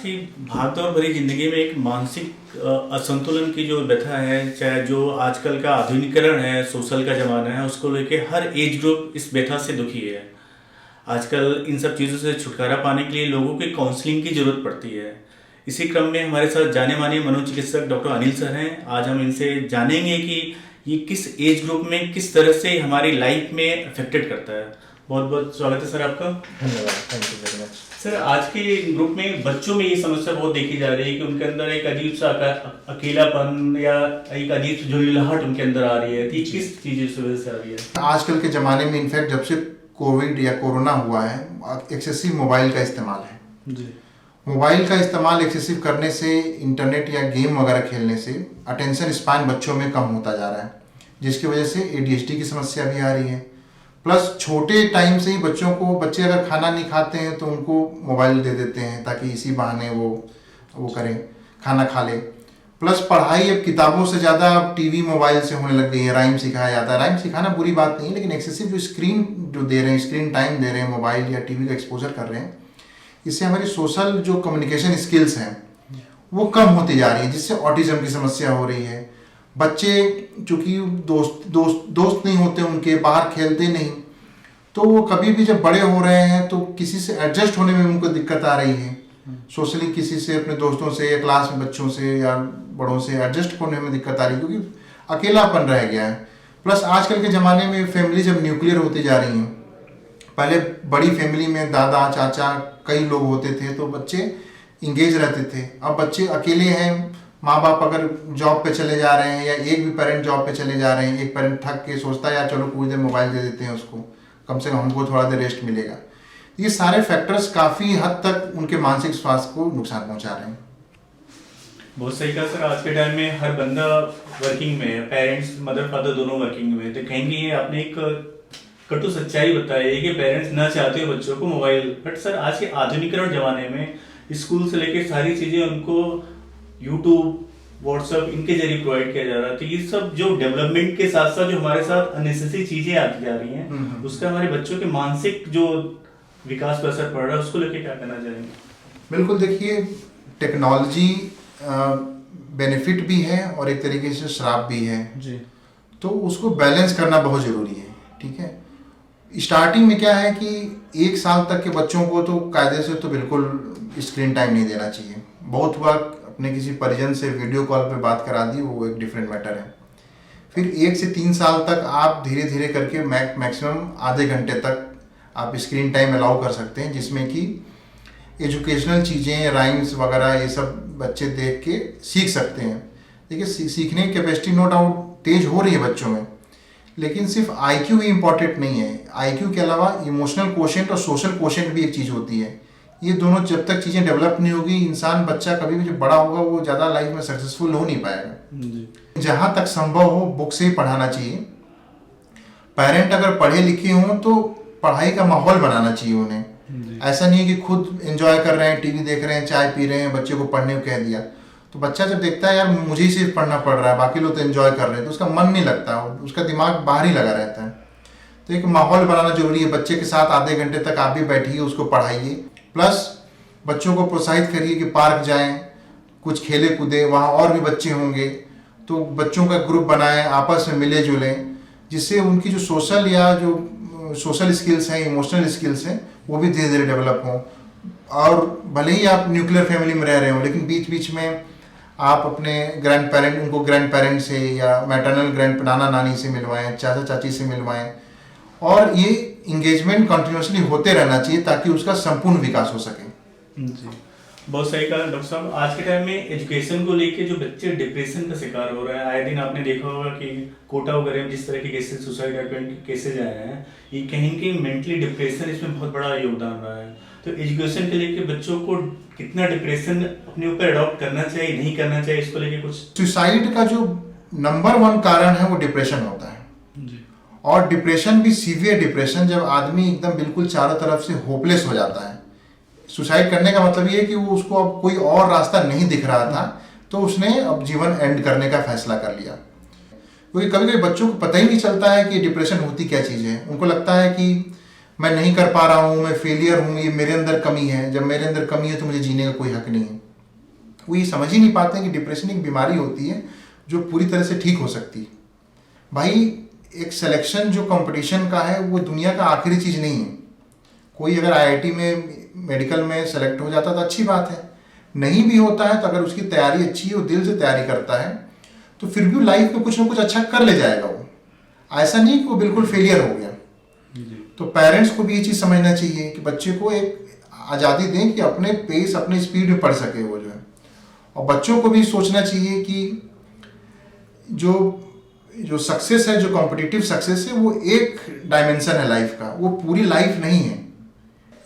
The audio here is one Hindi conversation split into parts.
की भागदौड़ भरी जिंदगी में एक मानसिक असंतुलन की जो व्यथा है, चाहे जो आजकल का आधुनिकीकरण है, सोशल का जमाना है, उसको लेके हर एज ग्रुप इस व्यथा से दुखी है। आजकल इन सब चीज़ों से छुटकारा पाने के लिए लोगों की काउंसलिंग की जरूरत पड़ती है। इसी क्रम में हमारे साथ जाने माने मनोचिकित्सक डॉक्टर अनिल सर हैं। आज हम इनसे जानेंगे कि ये किस एज ग्रुप में किस तरह से हमारी लाइफ में अफेक्टेड करता है। बहुत बहुत स्वागत है सर आपका। धन्यवाद, thank you very much. Sir, आज के ग्रुप में बच्चों में ये समस्या बहुत देखी जा रही है कि उनके अंदर एक अजीब सा अकेलापन या एक अजीब सी झुंझलाहट उनके अंदर आ रही है। तो किस चीज़ की वजह से आ रही है? आजकल के ज़माने में इनफैक्ट जब से कोविड या कोरोना हुआ है, एक्सेसिव मोबाइल का इस्तेमाल है जी। मोबाइल का इस्तेमाल एक्सेसिव करने से, इंटरनेट या गेम वगैरह खेलने से अटेंशन स्पैन बच्चों में कम होता जा रहा है, जिसकी वजह से ADHD की समस्या भी आ रही है। प्लस छोटे टाइम से ही बच्चे अगर खाना नहीं खाते हैं तो उनको मोबाइल दे देते हैं ताकि इसी बहाने वो करें, खाना खा ले। प्लस पढ़ाई अब किताबों से ज़्यादा अब टीवी मोबाइल से होने लग गई है। राइम सिखाया जाता है। राइम सिखाना बुरी बात नहीं है, लेकिन एक्सेसिव जो स्क्रीन दे रहे हैं, स्क्रीन टाइम दे रहे हैं, मोबाइल या टीवी का एक्सपोजर कर रहे हैं, इससे हमारी सोशल जो कम्युनिकेशन स्किल्स हैं वो कम होती जा रही है, जिससे ऑटिज्म की समस्या हो रही है। बच्चे चूँकि दोस्त नहीं होते उनके, बाहर खेलते नहीं, तो वो कभी भी जब बड़े हो रहे हैं तो किसी से एडजस्ट होने में उनको दिक्कत आ रही है। सोशली किसी से, अपने दोस्तों से या क्लास में बच्चों से या बड़ों से एडजस्ट होने में दिक्कत आ रही है, क्योंकि अकेलापन रह गया है। प्लस आजकल के ज़माने में फैमिली जब न्यूक्लियर होती जा रही हैं, पहले बड़ी फैमिली में दादा चाचा कई लोग होते थे तो बच्चे इंगेज रहते थे। अब बच्चे अकेले हैं, माँ बाप अगर जॉब पे चले जा रहे हैं या एक भी पेरेंट जॉब पे चले जा रहे हैं, एक पेरेंट थक के सोचता है यार चलो कुछ देर मोबाइल दे देते हैं उसको, कम से कम हमको थोड़ा देर रेस्ट मिलेगा। ये सारे फैक्टर्स काफ़ी हद तक उनके मानसिक स्वास्थ्य को नुकसान पहुंचा रहे हैं। बहुत सही कहा सर। आज के टाइम में हर बंदा वर्किंग में है, पेरेंट्स मदर फादर दोनों वर्किंग में, तो कहेंगे आपने एक कटु सच्चाई बताई है कि पेरेंट्स ना चाहते हो बच्चों को मोबाइल, बट सर आज के आधुनिकीकरण जमाने में स्कूल से लेकर सारी चीजें उनको यूट्यूब, व्हाट्सएप इनके जरिए प्रोवाइड किया जा रहा है। तो ये सब जो डेवलपमेंट के साथ साथ जो हमारे साथ अननेसेसरी चीजें आती जा रही हैं, उसका हमारे बच्चों के मानसिक जो विकास पर असर पड़ रहा है, उसको लेके क्या कहना चाहेंगे? बिल्कुल, देखिए टेक्नोलॉजी बेनिफिट भी है और एक तरीके से श्राप भी है जी। तो उसको बैलेंस करना बहुत ज़रूरी है, ठीक है। स्टार्टिंग में क्या है कि 1 साल तक के बच्चों को तो कायदे से तो बिल्कुल स्क्रीन टाइम नहीं देना चाहिए। बहुत हुआ अपने किसी परिजन से वीडियो कॉल पे बात करा दी, वो एक डिफरेंट मैटर है। फिर 1 से 3 साल तक आप धीरे धीरे करके मैक्सिमम आधे घंटे तक आप स्क्रीन टाइम अलाउ कर सकते हैं, जिसमें कि एजुकेशनल चीज़ें, राइम्स वगैरह ये सब बच्चे देख के सीख सकते हैं। देखिए सीखने की कैपेसिटी नो डाउट तेज हो रही है बच्चों में, लेकिन सिर्फ IQ ही इम्पॉर्टेंट नहीं है। IQ के अलावा इमोशनल कोशेंट और सोशल कोशेंट भी एक चीज़ होती है। ये दोनों जब तक चीज़ें डेवलप नहीं होगी, बच्चा कभी भी जब बड़ा होगा वो ज़्यादा लाइफ में सक्सेसफुल हो नहीं पाएगा। जहाँ तक संभव हो बुक से ही पढ़ाना चाहिए। पेरेंट अगर पढ़े लिखे हों तो पढ़ाई का माहौल बनाना चाहिए उन्हें। ऐसा नहीं है कि खुद एंजॉय कर रहे हैं, टीवी देख रहे हैं, चाय पी रहे हैं, बच्चे को पढ़ने को कह दिया, तो बच्चा जब देखता है यार मुझे ही सिर्फ पढ़ना पड़ रहा है, बाकी लोग तो एंजॉय कर रहे हैं, तो उसका मन नहीं लगता, उसका दिमाग बाहर ही लगा रहता है। तो एक माहौल बनाना जरूरी है। बच्चे के साथ आधे घंटे तक आप भी बैठिए, उसको पढ़ाइए। प्लस बच्चों को प्रोत्साहित करिए कि पार्क जाएं, कुछ खेले कूदे, वहाँ और भी बच्चे होंगे, तो बच्चों का ग्रुप बनाएं, आपस में मिले जुलें, जिससे उनकी जो सोशल स्किल्स हैं, इमोशनल स्किल्स हैं, वो भी धीरे धीरे डेवलप हों। और भले ही आप न्यूक्लियर फैमिली में रह रहे हो, लेकिन बीच बीच में आप अपने उनको ग्रैंड पेरेंट से या मैटरनल नाना नानी से मिलवाएं, चाचा चाची से मिलवाएं, और ये इंगेजमेंट कंटिन्यूसली होते रहना चाहिए ताकि उसका संपूर्ण विकास हो सके जी। बहुत सही कहा डॉक्टर साहब। आज के टाइम में एजुकेशन को लेके जो बच्चे डिप्रेशन का शिकार हो रहे हैं, आए दिन आपने देखा होगा कि कोटा वगैरह में जिस तरह के केसेस, सुसाइड अटेम्प्ट के केसेज आए हैं, ये कहीं कि मेंटली डिप्रेशन इसमें बहुत बड़ा योगदान रहा है। तो एजुकेशन के लेके बच्चों को कितना डिप्रेशन अपने ऊपर अडॉप्ट करना चाहिए, नहीं करना चाहिए, इसको लेके कुछ? सुसाइड का जो नंबर 1 कारण है वो डिप्रेशन होता है जी। और डिप्रेशन भी सीवियर डिप्रेशन, जब आदमी एकदम बिल्कुल चारों तरफ से होपलेस हो जाता है। सुसाइड करने का मतलब ये है कि वो उसको अब कोई और रास्ता नहीं दिख रहा था, तो उसने अब जीवन एंड करने का फैसला कर लिया। क्योंकि कभी कभी बच्चों को पता ही नहीं चलता है कि डिप्रेशन होती क्या चीज़ है। उनको लगता है कि मैं नहीं कर पा रहा हूँ, मैं फेलियर हूँ, ये मेरे अंदर कमी है, जब मेरे अंदर कमी है तो मुझे जीने का कोई हक नहीं है। वो ये समझ ही नहीं पाते हैं कि डिप्रेशन एक बीमारी होती है जो पूरी तरह से ठीक हो सकती है। भाई एक सिलेक्शन जो कंपटीशन का है वो दुनिया का आखिरी चीज़ नहीं है। कोई अगर आईआईटी में मेडिकल में सेलेक्ट हो जाता तो अच्छी बात है, नहीं भी होता है तो अगर उसकी तैयारी अच्छी है, वो दिल से तैयारी करता है तो फिर भी लाइफ में कुछ ना कुछ अच्छा कर ले जाएगा वो। ऐसा नहीं कि वो बिल्कुल फेलियर हो गया। तो पेरेंट्स को भी ये चीज़ समझना चाहिए कि बच्चे को एक आज़ादी दें कि अपने पेस अपने स्पीड में पढ़ सके वो जो है। और बच्चों को भी सोचना चाहिए कि जो सक्सेस है, जो कॉम्पिटिटिव सक्सेस है, वो एक डायमेंशन है लाइफ का, वो पूरी लाइफ नहीं है।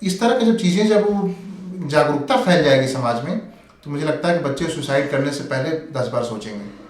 इस तरह की जब चीज़ें जब वो जागरूकता फैल जाएगी समाज में तो मुझे लगता है कि बच्चे सुसाइड करने से पहले 10 बार सोचेंगे।